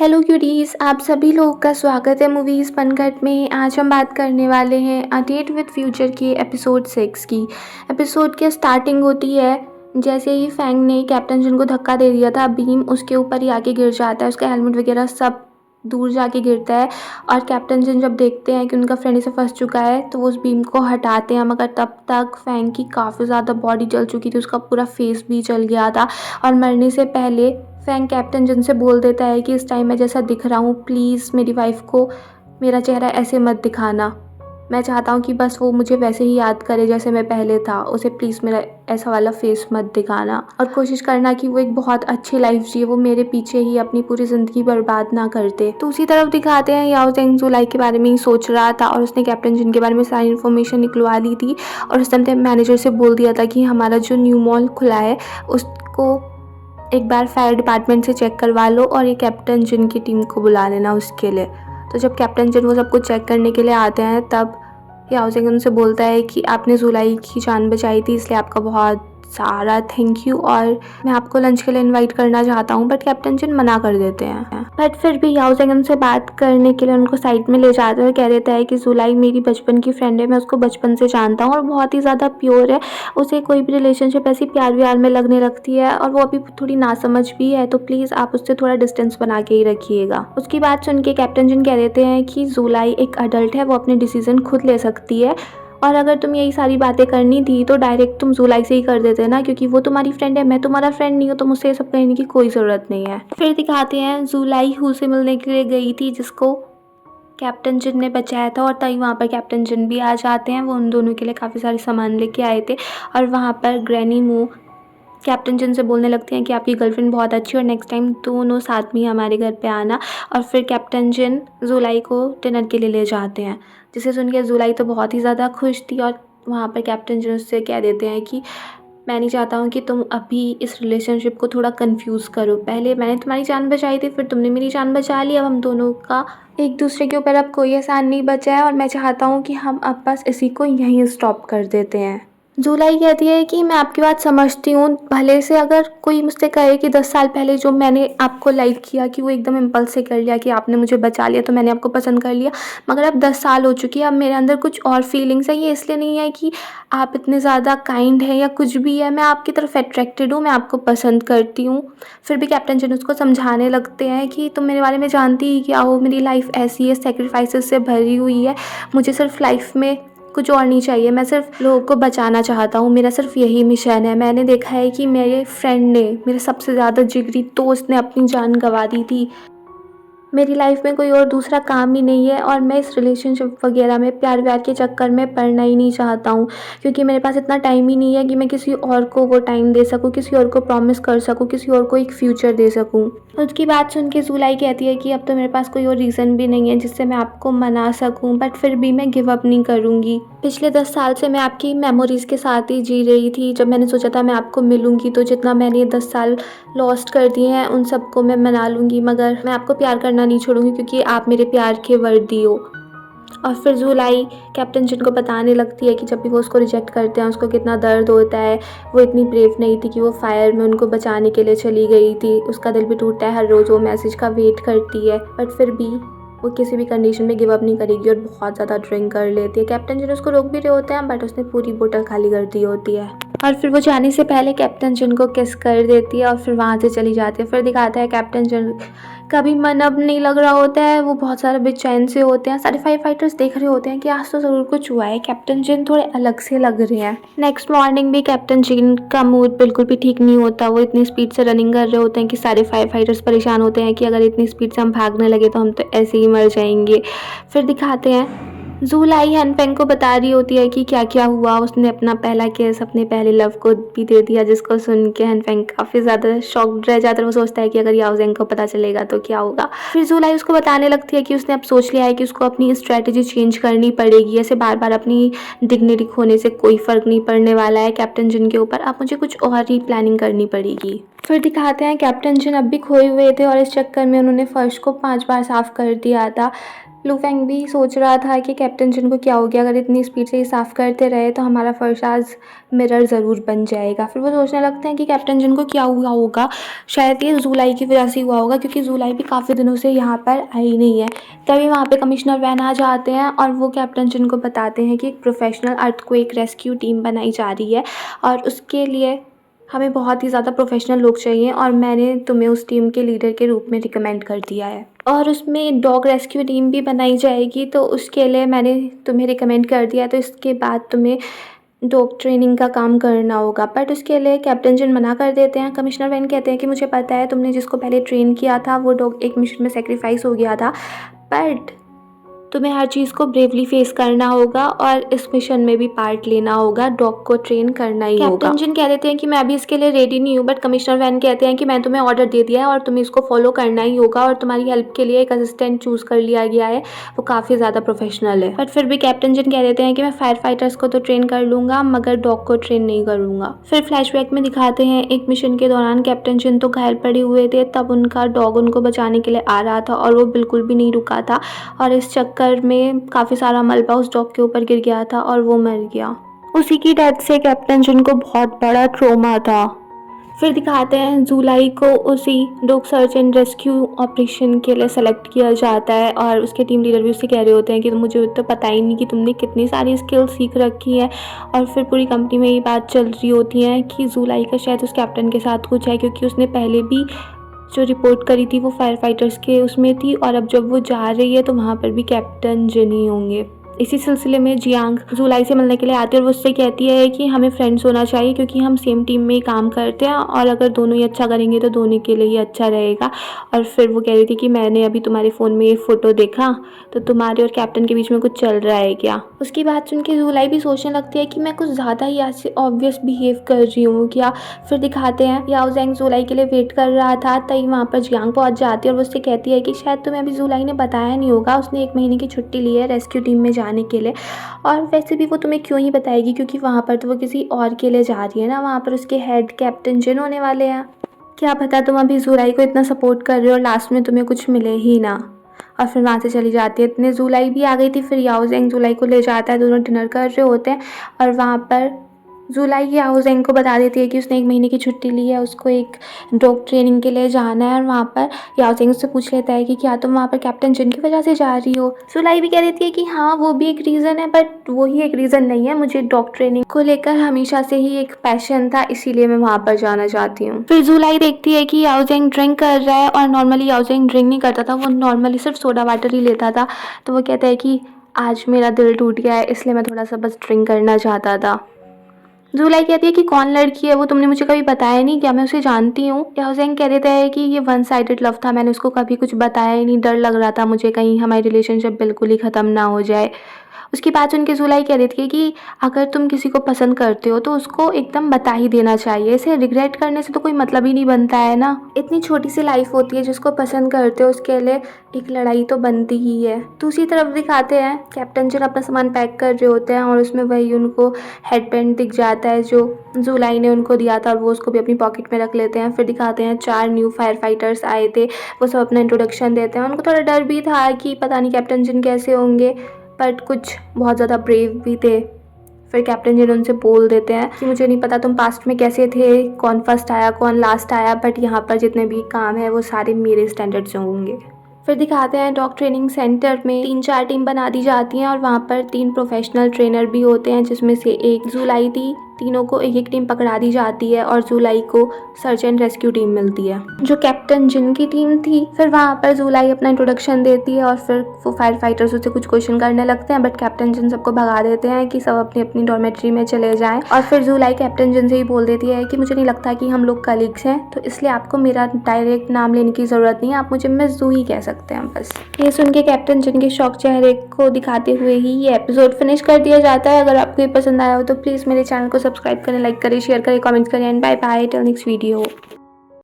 Hello curies, आप सभी लोगों का स्वागत है मूवीज़ पनघट में। आज हम बात करने वाले हैं अ डेट विद फ्यूचर के एपिसोड 6 की। एपिसोड की स्टार्टिंग होती है जैसे ही फैंग ने कैप्टन जिन को धक्का दे दिया था, बीम उसके ऊपर ही आके गिर जाता है, उसका हेलमेट वगैरह सब दूर जाके गिरता है। और कैप्टन जिन जब देखते हैं कि उनका फ्रेंड इसे फंस चुका है तो वो उस बीम को हटाते हैं, मगर तब तक फैंग की काफ़ी ज़्यादा बॉडी जल चुकी थी, उसका पूरा फेस भी जल गया था। और मरने से पहले फैंग कैप्टन जिन से बोल देता है कि इस टाइम मैं जैसा दिख रहा हूँ, प्लीज़ मेरी वाइफ को मेरा चेहरा ऐसे मत दिखाना। मैं चाहता हूँ कि बस वो मुझे वैसे ही याद करे जैसे मैं पहले था, उसे प्लीज़ मेरा ऐसा वाला फेस मत दिखाना। और कोशिश करना कि वो एक बहुत अच्छी लाइफ जिए, वो मेरे पीछे ही अपनी पूरी ज़िंदगी बर्बाद ना कर दे। तो उसी तरफ दिखाते हैं याओ जेंग जुलाई के बारे में ही सोच रहा था और उसने कैप्टन जिन के बारे में सारी इन्फॉर्मेशन निकलवा ली थी। और उस टाइम मैनेजर से बोल दिया था कि हमारा जो न्यू मॉल खुला है उसको एक बार फायर डिपार्टमेंट से चेक करवा लो और ये कैप्टन जिन की टीम को बुला लेना उसके लिए। तो जब कैप्टन जिन वो सब कुछ चेक करने के लिए आते हैं तब याओ जेंग उनसे बोलता है कि आपने जुलाई की जान बचाई थी, इसलिए आपका बहुत सारा थैंक यू और मैं आपको लंच के लिए इनवाइट करना चाहता हूँ। बट कैप्टन जिन मना कर देते हैं। बट फिर भी याओ जेंग उनसे बात करने के लिए उनको साइड में ले जाते हुए कह देता है कि जुलाई मेरी बचपन की फ्रेंड है, मैं उसको बचपन से जानता हूँ और बहुत ही ज़्यादा प्योर है। उसे कोई भी रिलेशनशिप ऐसी प्यार व्यार में लगने लगती है और वो अभी थोड़ी नासमझ भी है, तो प्लीज़ आप उससे थोड़ा डिस्टेंस बना के ही रखिएगा। उसकी बात सुन के कैप्टन जिन कह देते हैं कि जुलाई एक अडल्ट है, वो अपने डिसीजन खुद ले सकती है और अगर तुम यही सारी बातें करनी थी तो डायरेक्ट तुम जुलाई से ही कर देते ना, क्योंकि वो तुम्हारी फ्रेंड है, मैं तुम्हारा फ्रेंड नहीं हूँ, तो मुझसे ये सब कहने की कोई ज़रूरत नहीं है। फिर दिखाते हैं जुलाई हू से मिलने के लिए गई थी जिसको कैप्टन जिन ने बचाया था और तभी वहाँ पर कैप्टन जिन भी आ जाते हैं। वो उन दोनों के लिए काफ़ी सारे सामान लेके आए थे और वहाँ पर ग्रैनी मू कैप्टन जिन से बोलने लगते हैं कि आपकी गर्लफ्रेंड बहुत अच्छी है और नेक्स्ट टाइम दोनों साथ में ही हमारे घर पे आना। और फिर कैप्टन जिन जुलाई को डिनर के लिए ले जाते हैं, जिसे सुन के जुलाई तो बहुत ही ज़्यादा खुश थी। और वहाँ पर कैप्टन जिन उससे कह देते हैं कि मैं नहीं चाहता हूँ कि तुम अभी इस रिलेशनशिप को थोड़ा कंफ्यूज करो। पहले मैंने तुम्हारी जान बचाई थी, फिर तुमने मेरी जान बचा ली, अब हम दोनों का एक दूसरे के ऊपर अब कोई एहसान नहीं बचा है और मैं चाहता हूँ कि हम अब बस इसी को यहीं स्टॉप कर देते हैं। जुलाई कहती है कि मैं आपकी बात समझती हूँ, भले से अगर कोई मुझसे कहे कि 10 साल पहले जो मैंने आपको लाइक किया कि वो एकदम इम्पल्स से कर लिया कि आपने मुझे बचा लिया तो मैंने आपको पसंद कर लिया, मगर अब 10 साल हो चुकी है, अब मेरे अंदर कुछ और फीलिंग्स है। ये इसलिए नहीं है कि आप इतने ज़्यादा काइंड हैं या कुछ भी है, मैं आपकी तरफ अट्रैक्टेड हूँ, मैं आपको पसंद करती हूँ। फिर भी कैप्टन जिन उसको समझाने लगते हैं कि तुम मेरे बारे में जानती ही क्या हो, मेरी लाइफ ऐसी है, सेक्रीफाइसेस से भरी हुई है, मुझे सिर्फ लाइफ में कुछ और नहीं चाहिए, मैं सिर्फ लोगों को बचाना चाहता हूँ, मेरा सिर्फ यही मिशन है। मैंने देखा है कि मेरे फ्रेंड ने, मेरे सबसे ज़्यादा जिगरी दोस्त ने अपनी जान गंवा दी थी। मेरी लाइफ में कोई और दूसरा काम ही नहीं है और मैं इस रिलेशनशिप वगैरह में प्यार व्यार के चक्कर में पड़ना ही नहीं चाहता हूँ, क्योंकि मेरे पास इतना टाइम ही नहीं है कि मैं किसी और को वो टाइम दे सकूँ, किसी और को प्रॉमिस कर सकूँ, किसी और को एक फ्यूचर दे सकूँ। उसकी बात सुन के जुलाई कहती है कि अब तो मेरे पास कोई और रीज़न भी नहीं है जिससे मैं आपको मना सकूँ, बट फिर भी मैं गिव अप नहीं करूँगी। पिछले 10 साल से मैं आपकी मेमोरीज़ के साथ ही जी रही थी। जब मैंने सोचा था मैं आपको मिलूँगी तो जितना मैंने ये 10 साल लॉस्ट कर दिए हैं उन सबको मैं मना लूँगी, मगर मैं आपको प्यार करना नहीं छोड़ूंगी क्योंकि आप मेरे प्यार के वर्दी हो। और फिर जुलाई कैप्टन जिन को बताने लगती है कि जब भी वो उसको रिजेक्ट करते हैं उसको कितना दर्द होता है, वो इतनी ब्रेव नहीं थी कि वो फायर में उनको बचाने के लिए चली गई थी, उसका दिल भी टूटता है, हर रोज़ वो मैसेज का वेट करती है, बट फिर भी वो किसी भी कंडीशन में गिव अप नहीं करेगी और बहुत ज़्यादा ड्रिंक कर लेती है। कैप्टन जिन उसको रोक भी रहे होते हैं बट उसने पूरी बोतल खाली कर दी होती है और फिर वो जाने से पहले कैप्टन जिन को किस कर देती है और फिर वहाँ से चली जाती है। फिर दिखाता है कैप्टन जिन का भी मन अब नहीं लग रहा होता है, वो बहुत सारे बेचैन से होते हैं। सारे फायर फाइटर्स देख रहे होते हैं कि आज तो ज़रूर कुछ हुआ है, कैप्टन जिन थोड़े अलग से लग रहे हैं। नेक्स्ट मॉर्निंग भी कैप्टन जिन का मूड बिल्कुल भी ठीक नहीं होता, वो इतनी स्पीड से रनिंग कर रहे होते हैं कि सारे फायर फाइटर्स परेशान होते हैं कि अगर इतनी स्पीड से हम भागने लगे तो हम तो ऐसे ही मर जाएंगे। फिर दिखाते हैं जुलाई हैनफेंग को बता रही होती है कि क्या क्या हुआ, उसने अपना पहला केस अपने पहले लव को भी दे दिया, जिसको सुन के हैनफेंग काफ़ी ज़्यादा शॉक्ड रह जाता है। वो सोचता है कि अगर याओजेंग को पता चलेगा तो क्या होगा। फिर जुलाई उसको बताने लगती है कि उसने अब सोच लिया है कि उसको अपनी स्ट्रैटेजी चेंज करनी पड़ेगी, ऐसे बार बार अपनी डिग्निटी खोने से कोई फ़र्क नहीं पड़ने वाला है कैप्टन जिन के ऊपर, अब मुझे कुछ और ही प्लानिंग करनी पड़ेगी। फिर दिखाते हैं कैप्टन जिन अब भी खोए हुए थे और इस चक्कर में उन्होंने फर्श को 5 बार साफ़ कर दिया था। लू फेंग भी सोच रहा था कि कैप्टन जिन को क्या हो गया, अगर इतनी स्पीड से ये साफ़ करते रहे तो हमारा फर्श आज मिरर ज़रूर बन जाएगा। फिर वो सोचने लगते हैं कि कैप्टन जिन को क्या हुआ होगा, शायद ये ज़ूलाई की वजह से हुआ होगा, क्योंकि ज़ूलाई भी काफ़ी दिनों से यहाँ पर आई नहीं है। तभी वहाँ पे कमिश्नर वैन आ जाते हैं और वो कैप्टन जिन को बताते हैं कि एक प्रोफेशनल अर्थक्वेक रेस्क्यू टीम बनाई जा रही है और उसके लिए हमें बहुत ही ज़्यादा प्रोफेशनल लोग चाहिए और मैंने तुम्हें उस टीम के लीडर के रूप में रिकमेंड कर दिया है। और उसमें डॉग रेस्क्यू टीम भी बनाई जाएगी, तो उसके लिए मैंने तुम्हें रिकमेंड कर दिया, तो इसके बाद तुम्हें डॉग ट्रेनिंग का काम करना होगा। बट उसके लिए कैप्टन जिन मना कर देते हैं। कमिश्नर वैन कहते हैं कि मुझे पता है तुमने जिसको पहले ट्रेन किया था वो डॉग एक मिशन में सेक्रीफाइस हो गया था, बट तुम्हें हर चीज़ को ब्रेवली फेस करना होगा और इस मिशन में भी पार्ट लेना होगा, डॉग को ट्रेन करना ही होगा। कैप्टन जिन कह देते हैं कि मैं अभी इसके लिए रेडी नहीं हूँ, बट कमिश्नर वैन कहते हैं कि मैं तुम्हें ऑर्डर दे दिया है और तुम्हें इसको फॉलो करना ही होगा और तुम्हारी हेल्प के लिए एक असिस्टेंट चूज़ कर लिया गया है, वो काफ़ी ज़्यादा प्रोफेशनल है। बट फिर भी कैप्टन जिन कह देते हैं कि मैं फायर फाइटर्स को तो ट्रेन कर लूँगा मगर डॉग को ट्रेन नहीं करूँगा। फिर फ्लैशबैक में दिखाते हैं एक मिशन के दौरान कैप्टन जिन तो घायल पड़े हुए थे, तब उनका डॉग उनको बचाने के लिए आ रहा था और वो बिल्कुल भी नहीं रुका था और इस चक्कर में काफ़ी सारा मलबा उस डॉग के ऊपर गिर गया था और वो मर गया। उसी की डेथ से कैप्टन जिन को बहुत बड़ा ट्रॉमा था। फिर दिखाते हैं ज़ूलाई को उसी dog search and rescue operation के लिए सेलेक्ट किया जाता है और उसके टीम लीडर भी उससे कह रहे होते हैं कि मुझे तो पता ही नहीं कि तुमने कितनी सारी स्किल सीख रखी है। और फिर पूरी कंपनी में ये बात चल रही होती है कि ज़ूलाई का शायद उस कैप्टन के साथ कुछ है, क्योंकि उसने पहले भी जो रिपोर्ट करी थी वो फायर फाइटर्स के उसमें थी और अब जब वो जा रही है तो वहाँ पर भी कैप्टन जिन ही होंगे। इसी सिलसिले में जियांग ज़ूलाई से मिलने के लिए आती है और वो उससे कहती है कि हमें फ्रेंड्स होना चाहिए क्योंकि हम सेम टीम में ही काम करते हैं और अगर दोनों ही अच्छा करेंगे तो दोनों के लिए ही अच्छा रहेगा। और फिर वो कह रही थी कि मैंने अभी तुम्हारे फ़ोन में ये फ़ोटो देखा, तो तुम्हारे और कैप्टन के बीच में कुछ चल रहा है क्या। उसकी बात सुन के ज़ूलाई भी सोचने लगती है कि मैं कुछ ज़्यादा ही ऐसे ऑब्वियस बिहेव कर रही हूँ क्या। फिर दिखाते हैं याओ ज़ेंग ज़ूलाई के लिए वेट कर रहा था, तभी वहाँ पर जियांग पहुँच जाती है और वो उससे कहती है कि शायद तुम्हें अभी ज़ूलाई ने बताया नहीं होगा, उसने 1 महीने की छुट्टी ली है रेस्क्यू टीम में जाने के लिए। और वैसे भी वो तुम्हें क्यों ही बताएगी, क्योंकि वहाँ पर तो वो किसी और के लिए जा रही है ना, वहाँ पर उसके हेड कैप्टन जिन होने वाले हैं। क्या पता तुम अभी ज़ूलाई को इतना सपोर्ट कर रहे हो और लास्ट में तुम्हें कुछ मिले ही ना। और फिर वहाँ से चली जाती है। इतने ज़ूलाई भी आ गई थी। फिर याओ ज़ेंग ज़ूलाई को ले जाता है, दोनों डिनर कर रहे होते हैं और वहाँ पर ज़ूलाई याओ ज़ेंग को बता देती है कि उसने 1 महीने की छुट्टी ली है, उसको एक डॉग ट्रेनिंग के लिए जाना है। और वहाँ पर याओ ज़ेंग उससे पूछ लेता है कि क्या तुम वहाँ पर कैप्टन जिन की वजह से जा रही हो। ज़ूलाई भी कह देती है कि हाँ वो भी एक रीज़न है, बट वो ही एक रीज़न नहीं है, मुझे डॉग ट्रेनिंग को लेकर हमेशा से ही एक पैशन था, इसीलिए मैं वहाँ पर जाना चाहती हूँ। फिर ज़ूलाई देखती है कि याओ ज़ेंग ड्रिंक कर रहा है और नॉर्मली याओ ज़ेंग ड्रिंक नहीं करता था, वो नॉर्मली सिर्फ सोडा वाटर ही लेता था। तो वो कहता है कि आज मेरा दिल टूट गया है, इसलिए मैं थोड़ा सा बस ड्रिंक करना चाहता था। ज़ूलाई कहती है कि कौन लड़की है वो, तुमने मुझे कभी बताया नहीं, क्या मैं उसे जानती हूँ। याओ ज़ेंग कह देता है कि ये 1 साइडेड लव था, मैंने उसको कभी कुछ बताया ही नहीं, डर लग रहा था मुझे कहीं हमारी रिलेशनशिप बिल्कुल ही ख़त्म ना हो जाए। उसकी बात सुन के ज़ूलाई कह देती है कि अगर तुम किसी को पसंद करते हो तो उसको एकदम बता ही देना चाहिए, इसे रिग्रेट करने से तो कोई मतलब ही नहीं बनता है ना। इतनी छोटी सी लाइफ होती है, जिसको पसंद करते हो उसके लिए एक लड़ाई तो बनती ही है। दूसरी तरफ दिखाते हैं कैप्टन जिन अपना सामान पैक कर रहे होते हैं और उसमें वही उनको हेडबैंड दिख जाता है जो ज़ूलाई ने उनको दिया था और वो उसको भी अपनी पॉकेट में रख लेते हैं। फिर दिखाते हैं 4 न्यू फायर फाइटर्स आए थे, वो सब अपना इंट्रोडक्शन देते हैं। उनको थोड़ा डर भी था कि पता नहीं कैप्टन जिन कैसे होंगे, बट कुछ बहुत ज़्यादा ब्रेव भी थे। फिर कैप्टन जिन उनसे बोल देते हैं कि मुझे नहीं पता तुम पास्ट में कैसे थे, कौन फर्स्ट आया कौन लास्ट आया, बट यहाँ पर जितने भी काम है वो सारे मेरे स्टैंडर्ड से होंगे। फिर दिखाते हैं डॉग ट्रेनिंग सेंटर में 3-4 टीम बना दी जाती हैं और वहाँ पर 3 प्रोफेशनल ट्रेनर भी होते हैं, जिसमें से एक ज़ूलाई थी। तीनों को एक टीम पकड़ा दी जाती है और ज़ूलाई को सर्च एंड रेस्क्यू टीम मिलती है जो कैप्टन जिन की टीम थी। फिर वहाँ पर ज़ूलाई अपना इंट्रोडक्शन देती है और फिर वो फायर फाइटर्स उससे कुछ क्वेश्चन करने लगते हैं, बट कैप्टन जिन सबको भगा देते हैं कि सब अपनी अपनी डॉर्मेट्री में चले जाएं। और फिर ज़ूलाई कैप्टन जिन से ही बोल देती है कि मुझे नहीं लगता कि हम लोग कलीग्स हैं, तो इसलिए आपको मेरा डायरेक्ट नाम लेने की ज़रूरत नहीं है, आप मुझे मिस ज़ू ही कह सकते हैं बस। ये सुन के कैप्टन जिन के शौक चेहरे को दिखाते हुए ही ये एपिसोड फिनिश कर दिया जाता है। अगर आपको ये पसंद आया हो तो प्लीज़ मेरे चैनल को सब्सक्राइब करें, लाइक करें, शेयर करें, कमेंट करें and bye bye till next video.